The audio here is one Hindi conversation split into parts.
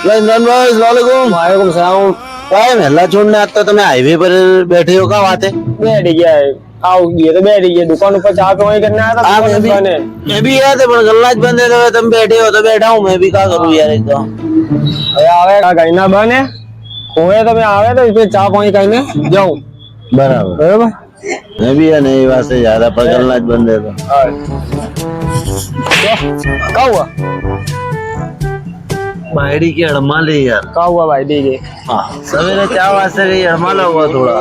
इमरान भाई अस्सलाम वालेकुम। वालेकुम सलाम। भाई महला छोड़ने आता तुम्हें हाईवे पर बैठे हो, क्या बात है? बैठ गया है। आओ ये तो बैठ गया दुकान ऊपर चाय पे वही करना आया था। हाँ, दुकान बंद है। मैं भी यार पर गल्ला बंद है तो तुम बैठे हो तो बैठा हूँ, मैं भी क्या करूँ यार एक तो। अरे आवे कहना बंद है खोए तो मैं आवे तो इसमें चाय पानी करने जाऊं बराबर बराबर। मैं भी यार नहीं बात से ज्यादा पर गल्ला बंद है तो क्या हुआ? बाहरी की अड़मा ले यार। क्या हुआ भाई दीजिए? हाँ सवेरे चाय वास्ते गई अड़माला हुआ थोड़ा।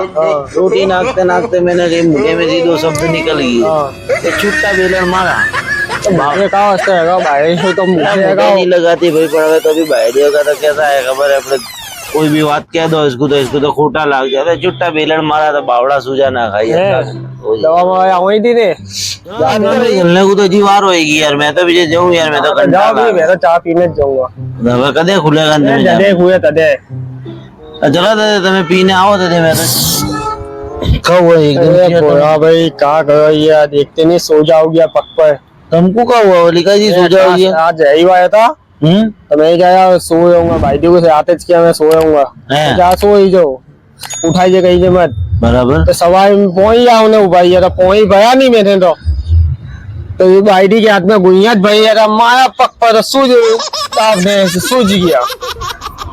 रोटी नाकते नाकते मैंने कहीं मुझे में जी दो शब्द निकल गई तो छुट्टा बेलन मारा। तो भाई का वास्ते है भाई तो मुझे नहीं लगाती भाई पड़ तो अभी बाहरी का तो कैसा है खबर है अपने कोई भी बात कह दो इसको तो खोटा लग जाता है। छुट्टा बेलन मारा तो बावड़ा सूजा ना खाई दवा वही थी रे चलने को तो जीवार होएगी यार। मैं तो भी जाऊँ यार, मैं तो जाओ भी मैं तो चाय पीने जाऊंगा। कदे खुलेगा जदे हुए तदे चलो दे तुम्हें पीने आओ दे मैं तो कब हुआ एक दिन भाई क्या करो ये देखते नहीं सो जाओगे पक पर। तुमको क्या हुआ वलिका जी? सो जाओगी? आज यही आया था तो मैं क्या सो जाऊंगा भाई देखो से आते किया मैं सो जाऊंगा क्या सो ही जो उठाइए कहीं मत बराबर। तो सवाई पोई आओ ना भाई यार पोई भया नहीं मैंने तो ये भाई के हाथ में गुइया भाई यार माया पक पर सूझ गया।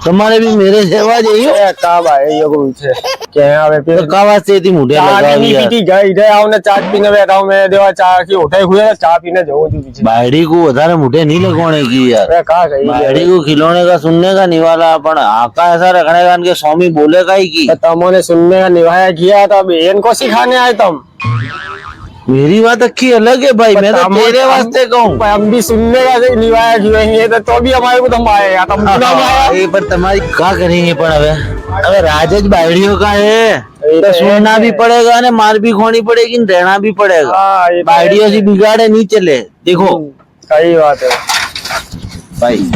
तुम्हारे भी मेरे सेवा जाइयो का भाई ये को पीछे क्या आवे फिर तो का वास्ते थी मुझे लगा नहीं यार। पीती गई इधर आओ ना चाय पीने बैठा हूं मैं देवा चाय की उठाई हुए चाय पीने जाऊं जो पीछे बाहरी को उधारे मुठे नहीं लगवाने की यार। अरे का गई बाहरी को खिलौने का सुनने का निवाला अपन आका ऐसा रखने का इनके स्वामी बोलेगा ही की तुमने सुनने का निभाया किया था बहन को सिखाने आए तुम। मेरी बात अच्छी अलग है भाई, मैं तो तेरे वास्ते कहूँ। हम भी सुनने का निभाया किए तो भी हमारे को तुम आए पर तुम्हारी क्या करेंगे पर अबे राजेश बाहरियों का है तो सुनना भी पड़ेगा ना, मार भी खोनी पड़ेगी, रहना भी पड़ेगा। बाहरियों से बिगाड़े नहीं चले। देखो सही बात है भाई।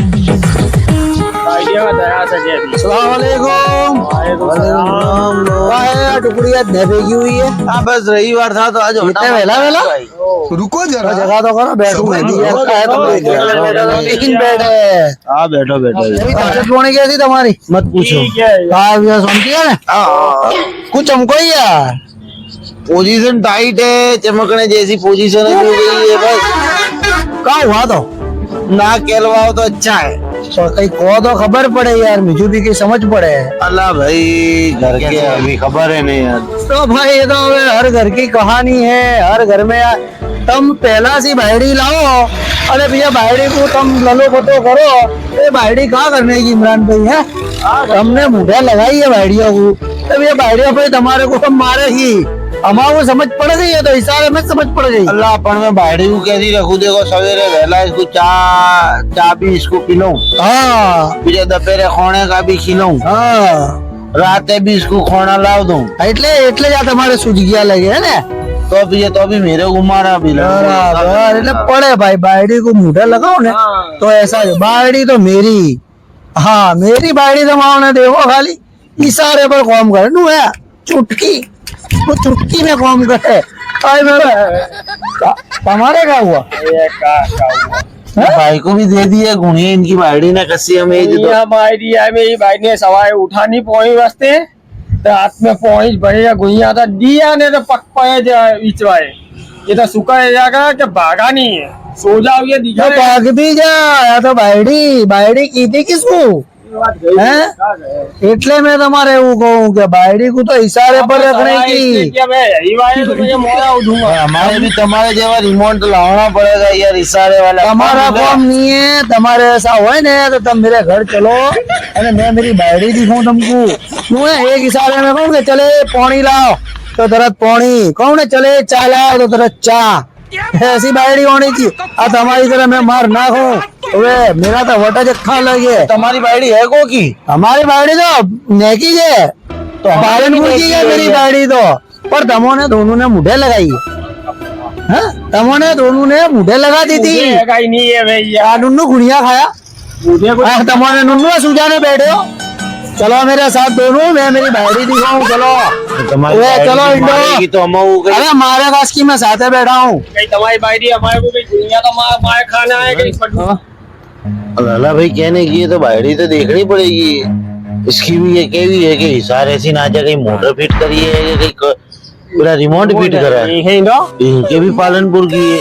टुकड़िया भेगी हुई है। हाँ बस रविवार था तो आज वेला वेला रुको जरा जगह तो करो बैठो। हाँ बैठो बैठो। कैसी तुम्हारी मत पूछो सुनती है ना कुछ हमको ही यार। पोजीशन टाइट है, चमकने जैसी पोजीशन है बस। क्या हुआ तो ना कहलवाओ तो अच्छा है तो कहीं को तो खबर पड़े यार, मुझे भी की समझ पड़े। अल्लाह भाई घर के अभी खबर है नहीं यार। तो भाई ये तो हर घर की कहानी है, हर घर में यार तुम पहला सी बाहरी लाओ। अरे भैया बाहरी को तुम ललो बतो करो, ये बाहरी क्या करने की इमरान भाई है? हमने मुठा लगाई है बाहरियों को तब ये बाहरियों भाई तुम्हारे को हम मारेगी। हमारे समझ पड़ गई है तो इशारे में समझ पड़ गई। अल्लाह अपन में बाहरी को कैसी रखू। देखो सवेरे वेला इसको चा भी इसको पिलाऊं, हाँ फिर दोपहरे खोने का भी खिलाऊं, हाँ राते भी इसको खोना लाव दूं। એટલે जा तुम्हारे सूझ गया लगे है ना तो भी मेरे को मारा भी पड़े भाई। बाहरी को मुठा लगाओ ना तो ऐसा है। बाहरी तो मेरी, हाँ मेरी बाहरी जमाओ देखो खाली इशारे पर काम करे नू है चुटकी वो चुटकी में काम करे। हमारे क्या हुआ भाई को भी दे दिया गुणिया इनकी बाहरी ने कसी हमें भाई ने सवाई उठा नहीं पहुंची वास्ते तो हाथ में पहुंच बढ़िया गुइया था दिया ने तो पक पाए बिचवाए ये तो सुखा जाएगा कि भागा नहीं है सो जाओ ये दिखा भाग भी जा तो बाहरी की थी किसको એટલે मैं तुम्हारे वो कहूँ कि बाहरी को तो इशारे पर रखने की। हमारे भी तुम्हारे जैसा रिमोट लाना पड़ेगा यार इशारे वाला। हमारा काम नहीं है, तुम्हारे ऐसा हो ना तो तुम मेरे घर चलो अरे मैं मेरी बाहरी दिखाऊं तुमको। क्यों है एक इशारे में कहूँ चले पानी लाओ तो तरत पानी, कौन चले चाय लाओ तो तरत चाय। ऐसी बाहरी होनी चाहिए। अब हमारी तरह मैं मार ना हो वे मेरा तो वटा जखा लगे। तुम्हारी बाहरी है को की? हमारी बाहरी तो नेकी है तो पालन की है मेरी बाहरी तो। पर तमोने दोनों ने मुठे लगाई है, तमोने दोनों ने मुठे लगा दी थी। नहीं है भैया नुन्नू गुड़िया खाया तमोने नुन्नू सुझाने बैठे हो। चलो मेरे साथ दोनों, मैं मेरी बाहरी दिखाऊं। चलो चलो इंडो तो अरे हमारे पास की मैं साथ बैठा हूँ। तुम्हारी बाहरी हमारे को दुनिया तो मार खाना है लाला भाई कहने की तो बाहरी तो देखनी पड़ेगी। इसकी भी ये केवी है कि हिसार ऐसी ना जाए, कहीं मोटर फिट करी है कि कहीं पूरा रिमोट फिट करा है। इनके भी पालनपुर की है,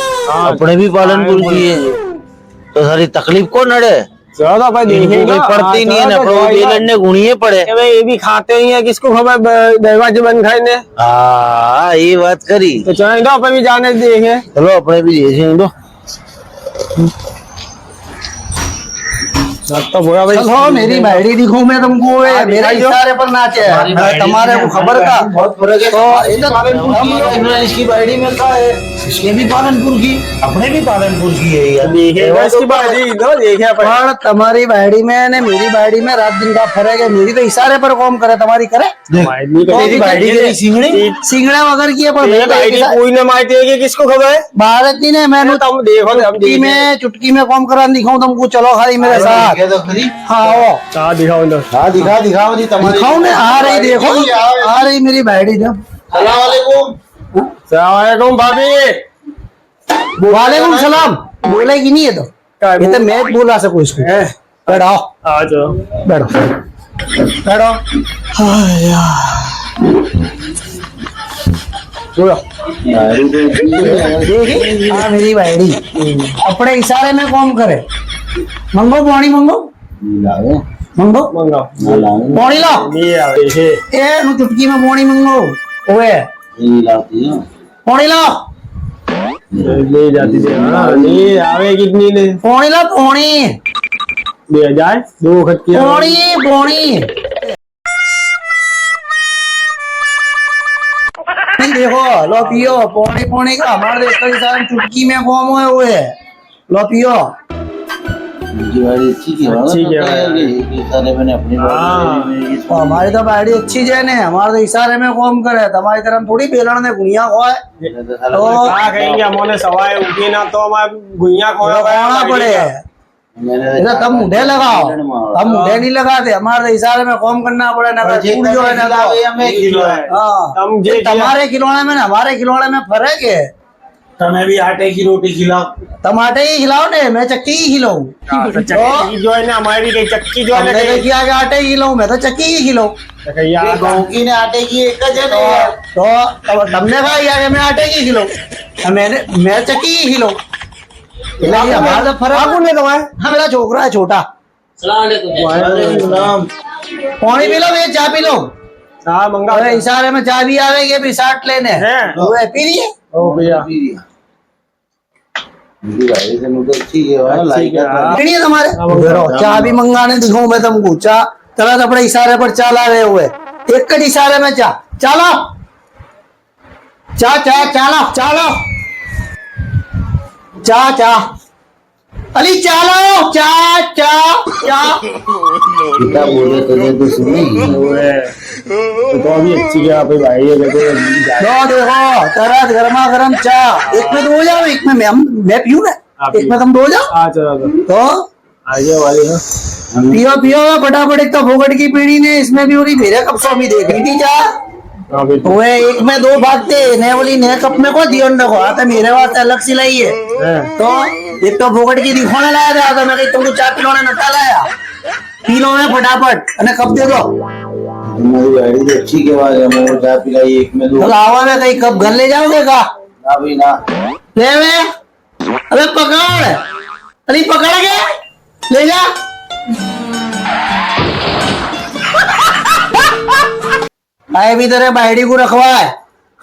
अपने भी पालनपुर की है, तो सारी तकलीफ को नड़े। ज्यादा भाई इनको कोई पड़ती नहीं है ना, बेलने गुणिये पड़े। ये भी खाते ही है, किसको खबर दरवाजे बंद खाए ने। हाँ ये बात करी। तो चलो अपन भी जाने देखे। चलो अपने भी देखें दो। तो बोला भाई चलो मेरी बायडी दिखूं मैं तुमको, मेरे इशारे पर नाचे तुम्हारे को खबर का बहुत फर्क है। तो इसकी बायडी में क्या है, इसके भी पालनपुर की, अपने भी पालनपुर की है यार। इसकी बायडी दो देखे पर तुम्हारी बायडी में ने मेरी बायडी में रात दिन का फर्क है। मेरी तो इशारे पर कौन करे, तुम्हारी करे। मेरी बायडी की सिंगड़ा वगैरह की है, पर मेरी बायडी कोई ने मारती है कि किसको खबर है। भारत नहीं ने मैंने तुम देखो चुटकी में कौन करा दिखाऊं तुमको। चलो खाली मेरे साथ। हाँ वो दिखाओ ना। हाँ दिखाओ जी, दिखाओ ने आ रही, देखो आ रही मेरी बायडी। जब सलाम भाभी। वालेकुम सलाम। बोलेगी नहीं है तो ये तो मैं बोला सकूं इसको। बैठो आ जाओ, बैठो बैठो। हाँ यार देखी हाँ मेरी बायडी अपने इशारे में कौन करे। मंगो पानी मंगो मंगो पानी लाओ। ए नु चुटकी में पानी मंगो। ओए पानी लाओ। ले जाती थी। नहीं आवे कितनी ने पानी ला, पानी दे जाए दो खट पानी पानी। देखो लो पियो पानी। पानी का हमारे देश का इशारा चुटकी में कौन है वो है। लो पियो। हमारी तो बाड़ी अच्छी है ने, हमारे तो इशारे में कौन करे। तुम्हारी तरह थोड़ी बेलन ने गुनिया खोए तो कहेंगे हमने सवाए उठी ना तो हमारे गुइया खोना पड़े। तब मुंडे लगाओ, तब मुंडे नहीं लगाते। हमारे इशारे में कौन करना पड़े ना जो है ना। तुम्हारे खिलौने में हमारे खिलौने में फर्क है। तुम्हें भी आटे की रोटी खिलाओ। तुम आटे ही खिलाओ ने, मैं चक्की ही खिलाऊं। जो है ना हमारी भी चक्की जो है किया के आटे ही खिलाऊं, मैं तो चक्की ही खिलाऊं। गाँव की ने आटे की एक तो तुमने कहा कि मैं आटे की खिलाऊं, मैं चक्की ही खिलाऊं। हमारा तो फर्क हाँ मेरा छोकरा है छोटा। पानी पी लो, मैं चाय पी लो। मंगा इशारे में चाय भी आवेगी, अभी 60 लेने पी लिए। ओ भैया तुम्हारे चाय भी मंगाने दिखाऊं मैं तुमको। चाय तरह अपने इशारे पर चाला रहे हुए, एक इशारे में चा चालो चा चा चालो चालो चा चा अली चालो चा चा चा। कितना बोले तो सुनी तो अभी अच्छी क्या भाई है। देखो तरह गर्मा गर्म चा, एक में 2 हो जाओ, एक में मैं पीऊँ ना, एक में तुम 2 हो जाओ। तो आगे वाली पियो पियो फटाफट। एक तो फोगट की पीढ़ी ने इसमें भी उरी मेरे कप सो भी देख रही थी चा। वो एक में 2 भागते ने बोली ने कप में को दियो न को आता मेरे वास्ते अलग सिलाई है। तो एक तो फोगट की दिखोने लाया था, तो मैं कही तुमको चाय पिलाने नटा लाया। पी लो में फटाफट अने कप दे दो। अच्छी के बाद मैं चाय पिलाई एक में 2। लावा में कहीं कप घर ले जाओगे का ना भी ना ले में। अबे पकड़ अरे पकड़ के ले जा। आए भी तरह बाइडी को रखवा है,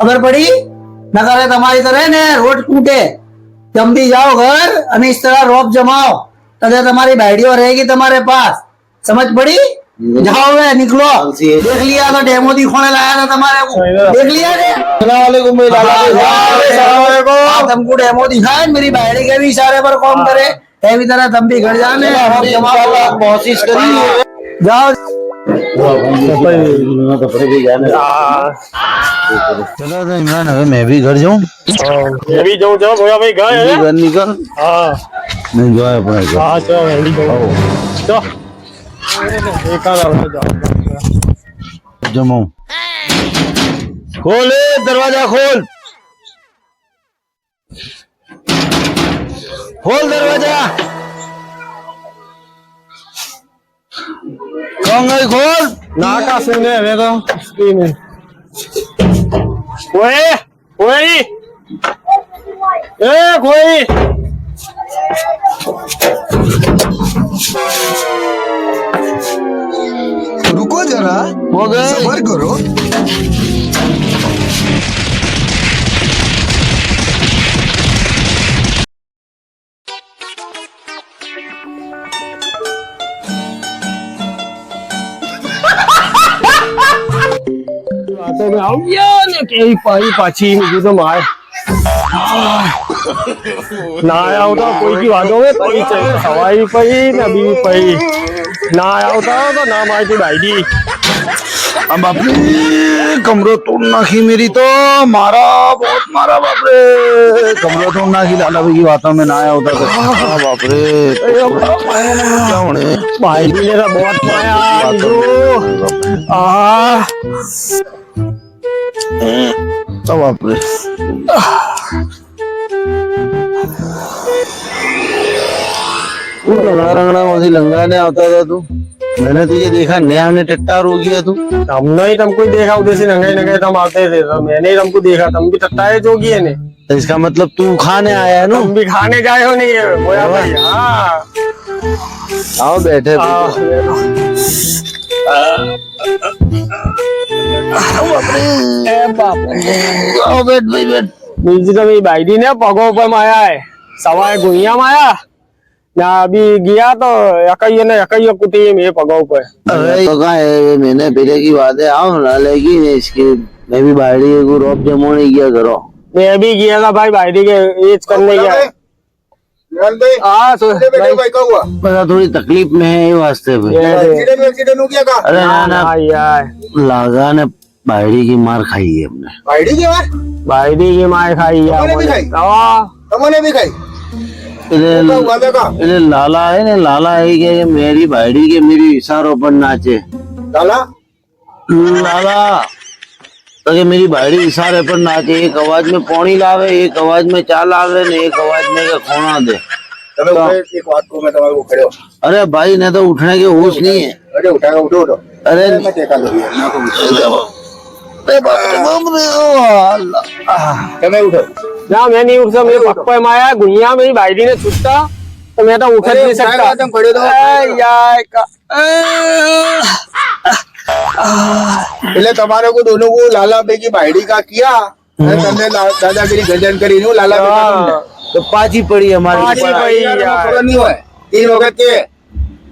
खबर पड़ी न करे तुम्हारी तरह ने रोड टूटे। तुम भी जाओ घर और इस तरह रोप जमाओ, तब तुम्हारी बाइडियो रहेगी तुम्हारे पास। समझ पड़ी? जाओ वे निकलो। देख लिया तो डेमो दिखाने लाया था तुम्हारे को, देख लिया तुमको डेमो दिखाए। मेरी बाइडी के भी इशारे पर कौन करे, भी तरह तुम भी घर जाने कोशिश करी। जाओ कपड़े भी जाने। चलो तो इमरान अगर मैं भी घर जाऊँ, मैं भी जाऊँ। चलो भैया भाई घर निकल। हाँ नहीं जाए अपने घर। हाँ चलो जमाओ। खोल दरवाजा, खोल खोल दरवाजा। अंगई खोल ना का सुने हमें तो स्क्रीन है कोई कोई ए कोई रुको जरा, हो गए सबर करो। तो मैं आऊ गया ने के पाई पाछी मुझे तो मार ना आया होता कोई की वादों में पई चाहिए सवाई पई ना भी पई ना आया होता तो ना मार की भाई अब बापरे कमरो तोड़ नाखी मेरी तो मारा बहुत मारा बापरे कमरो तोड़ नाखी लाला भाई की बातों में ना आया होता तो बापरे क्या होने भाई भी मेरा बहुत माया आ तो बापरे लंगड़ा रंगड़ा मुझे लंगाने आता था तू मैंने तुझे देखा नया ने टट्टार हो गया तू हमने ही तुमको ही देखा उधर से नंगे नंगे तुम आते थे तो मैंने ही तुमको देखा तुम भी टट्टाए जोगी है ने तो इसका मतलब तू खाने आया है ना तुम भी खाने जाए हो नहीं है बोया भाई हाँ आओ बैठे आओ बैठ भाई बैठ બીજી તો મેરી બાયડી ને પગો ઉપર માયા હે સવારે ગુણિયા માયા ના અભી ગયા તો એકૈયો કુટી મેં પગો ઉપર अरे तो कहाँ है मैंने पहले की बात है आओ ना लेगी नहीं इसकी मैं भी बाहरी को रोप जमो नहीं किया करो मैं भी गया था भाई बायडी के एज करने गया हाँ तो भाई क्या हुआ? पता थोड़ी तकलीफ में है ये वास्ते पे एक्सीडेंट हो गया का? अरे ना ना यार लागा ने बाहरी की मार खाई है हमने बाइडी की मार? बायडी की मार खाई तुमने भी खाई? तुमने भी खाई? क्या हुआ था का? એટલે લાલા है ने लाला है कि मेरी बाहरी के मेरी इशारों पर नाचे लाला? लाला तो कि मेरी बाहरी इशारे पर नाचे एक आवाज में पौनी लावे एक आवाज में चा लावे ने एक आवाज में के खोना दे તમે એક વાત કહું મેં તમારું કર્યો अरे भाई ने तो उठने के होश नहीं है અરે ઉઠાયો ઉઠો ઉઠો अरे मैं ટેકા દઉં ના કહું अरे बाप रे बाप रे ओ अल्लाह તમે ઉઠો ना मैं नहीं उठ सकता मेरे पग पे माया गुनिया मेरी बायडी ने छुट्टा तो मैं तो उठ नहीं सकता तुम खड़े तो यार એટલે તમારે को दोनों को लाला भाई की बाइडी का किया અને તમને દાદાગીરી ગજન કરી નું લાલા ભાઈ तो पाची पड़ी हमारी पाची पड़ी यार। खबर नहीं हुआ 3 वक्त के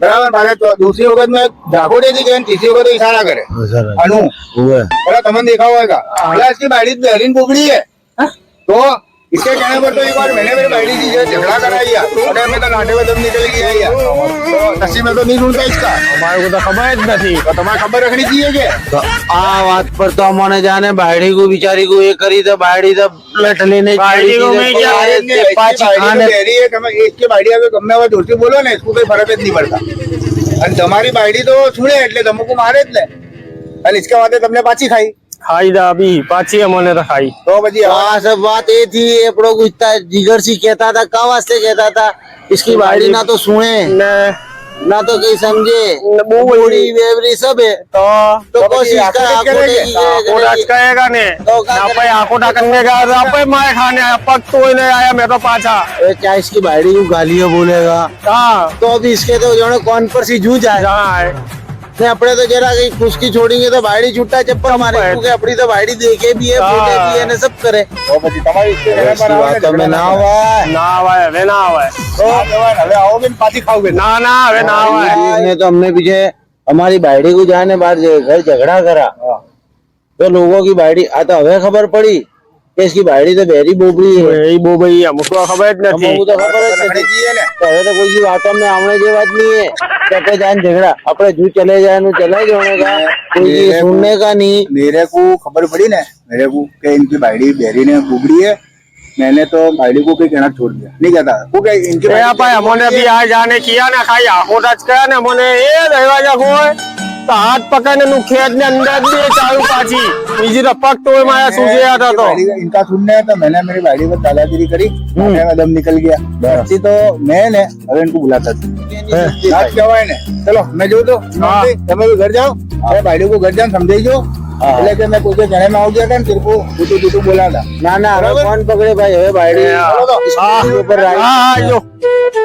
बराबर मारे तो दूसरी वक्त में ढाको दे दी तीसरी वक्त इशारा करे अनु हुआ बड़ा तमन देखा होगा बोला इसकी बाइडी बहरीन बुगड़ी है तो इसके कहने पर तो एक बार मैंने मेरी बाइडी की झगड़ा कराई और मैं तो लाटे में दम निकल गया यार तो नसीब में तो नहीं सुनता इसका हमारे को तो खबर જ નથી तो तुम्हारा खबर रखनी चाहिए कि तो आ बात पर तो हमने जाने बाहरी को बिचारी को ये करी तो बाहरी तो लट लेने बाहरी को मैं क्या पाची खाने इसकी बाइडी अगर गમે હવે જોરથી બોલો ને इसको कोई फर्क જ नहीं पड़ता અને તમારી બાइडी तो सुने એટલે તમકો મારે જ ને અને इसके बाद તમને પાછી ખાઈ ખાઈ દા અભી પાછી અમને તો ખાઈ तो પછી हाँ सब बात ये थी अपनों को इतना जिगर सी कहता था का वास्ते कहता था इसकी बाड़ी ना तो सुने ને ना तो कहीं समझे बूढ़ी वेवरी सब है तो कोशिश कर આખો રાજ કહેગા ને આપણે આખો ઢાકને ગયા તો આપણે માર ખાને પગ તોય નહીં આયા મેં તો પાછા क्या इसकी बाड़ी को गालियां बोलेगा હા तो अभी इसके तो जो है कौन पर सी जूझ आए જાય ने अपने तो जरा कहीं खुशकी छोड़ेंगे तो बाड़ी छुट्टा चप्पल मारे क्योंकि अपनी तो बाड़ी देखे भी है बोले भी है ने सब करे તો પછી તમારી इसके कहने पर આવે बातों में ना हुआ ના આવે હવે ના આવે હવે आओगे ને પાછી ખાओगे ના ના હવે ના આવે ने तो हमने पीछे हमारी बाड़ी को जाने बाहर घर झगड़ा करा तो लोगों की बाड़ी आ तो हमें खबर पड़ी कि इसकी बाड़ी तो बहरी बोबड़ी है એ બહુ ભાઈ અમુક ખબર જ નથી हमको तो खबर है રખડી જઈએ ને तो હવે तो कोई की बातों में आमने की बात नहीं है चटे जान झगड़ा अपने जू चले जाए नु चले जाने का कोई की सुनने का नहीं मेरे को खबर पड़ी ना मेरे को कि इनकी बाइडी बेरी ने बुगड़ी है मैंने तो बाइडी को कोई कहना छोड़ दिया नहीं कहता वो क्या इनकी એ આપણે અમને બી આ જાને કિયા ને ખાઈ આખો રાજ કયા ને મને એ રહેવા જા કોઈ તો હાથ પકડીને નું ખેત ને અંદર भी चालू पाची બીજી તો પગ तो माया सूझे आता तो इनका सुनने तो मैंने मेरी बाड़ी पर दादागिरी करी मैं दम निकल गया अच्छी तो मैं ने अब इनको बुलाता था क्या हुआ ने चलो मैं जो तो તમે भी घर जाओ अरे बाड़ी को घर जाओ समझाइयो એટલે કે મેં કોઈ જણે માં આવ ગયા હતા ને તેરે को ટૂટુ ટૂટુ બોલા था ના ના હવે કોણ પકડે ભાઈ હવે બાયડી ઉપર જો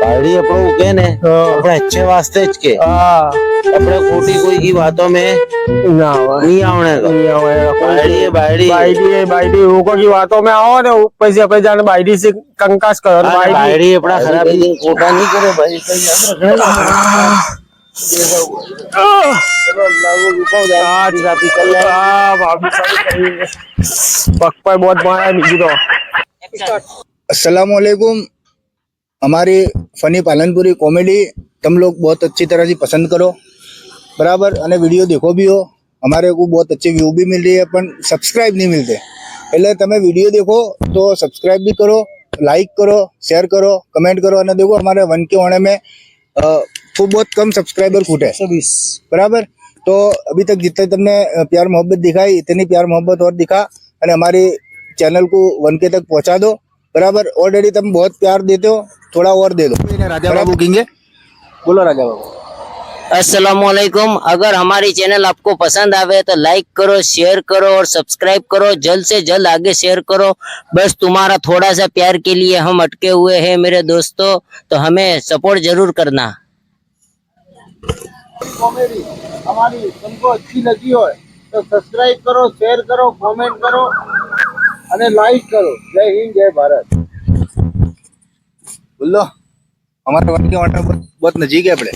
बायड़ी अपनों के ने अपने अच्छे वास्ते ज के अपने खोटी कोई की बातों में ना नहीं आवने का बायड़ी है बाइडी लोगों की बातों में आओ ने पैसे पे जाने बाइडी से कंकास करो बायड़ी अपना खराब दिन खोटा नहीं करे भाई कहीं याद रखना पक पर बहुत माया नहीं तो अस्सलाम वालेकुम हमारी फनी पालनपुरी कॉमेडी तुम लोग बहुत अच्छी तरह से पसंद करो बराबर અને વિડિયો देखो भी हो हमारे को बहुत अच्छे व्यू भी मिल रही है पर सब्सक्राइब नहीं मिलते એટલે તમે વિડિયો देखो तो सब्सक्राइब भी करो लाइक करो शेयर करो कमेंट करो અને देखो हमारे 1K होने में खूब बहुत कम सब्सक्राइबर छूटे 120 बराबर तो अभी तक जितने तुमने प्यार मोहब्बत दिखाई इतनी प्यार मोहब्बत और दिखा और हमारी चैनल को 1K तक पहुंचा दो बराबर ऑलरेडी तुम बहुत प्यार देते हो थोड़ा और दे दो राजा बाबू कहेंगे बोलो राजा बाबू अस्सलामुअलैकुम। अगर हमारी चैनल आपको पसंद आवे तो लाइक करो, शेयर करो और सब्सक्राइब करो। जल्द से जल्द आगे शेयर करो। बस तुम्हारा थोड़ा सा प्यार के लिए हम अटके हुए हैं मेरे दोस्तों, तो हमें सपोर्ट जरूर करना। कॉमेडी हमारी तुमको अच्छी लगी हो तो सब्सक्राइब करो, शेयर करो, कमेंट करो और लाइक करो। जय हिंद, जय भारत। बोलो हमारे 1K बहुत नजीक है अपने